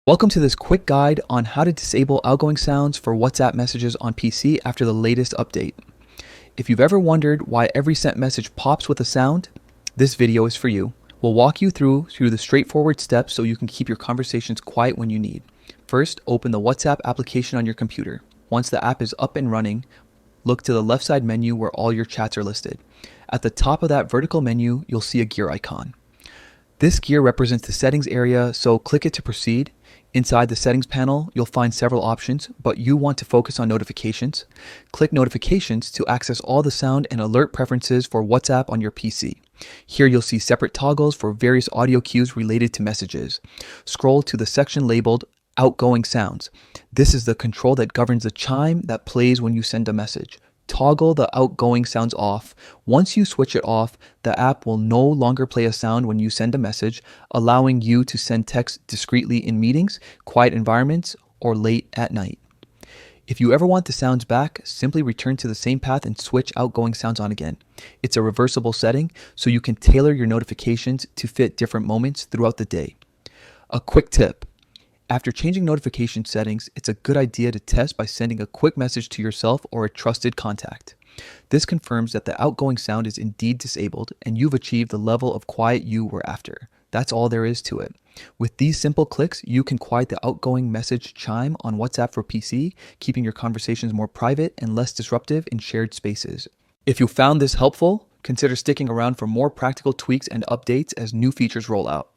Welcome to this quick guide on how to disable outgoing sounds for WhatsApp messages on PC after the latest update. If you've ever wondered why every sent message pops with a sound, this video is for you. We'll walk you through the straightforward steps so you can keep your conversations quiet when you need. First, open the WhatsApp application on your computer. Once the app is up and running, look to the left side menu where all your chats are listed. At the top of that vertical menu, you'll see a gear icon. This gear represents the settings area, so click it to proceed. Inside the settings panel, you'll find several options, but you want to focus on notifications. Click notifications to access all the sound and alert preferences for WhatsApp on your PC. Here you'll see separate toggles for various audio cues related to messages. Scroll to the section labeled Outgoing Sounds. This is the control that governs the chime that plays when you send a message. Toggle the outgoing sounds off. Once you switch it off, the app will no longer play a sound when you send a message, allowing you to send text discreetly in meetings, quiet environments, or late at night. If you ever want the sounds back, simply return to the same path and switch outgoing sounds on again. It's a reversible setting, so you can tailor your notifications to fit different moments throughout the day. A quick tip. After changing notification settings, it's a good idea to test by sending a quick message to yourself or a trusted contact. This confirms that the outgoing sound is indeed disabled and you've achieved the level of quiet you were after. That's all there is to it. With these simple clicks, you can quiet the outgoing message chime on WhatsApp for PC, keeping your conversations more private and less disruptive in shared spaces. If you found this helpful, consider sticking around for more practical tweaks and updates as new features roll out.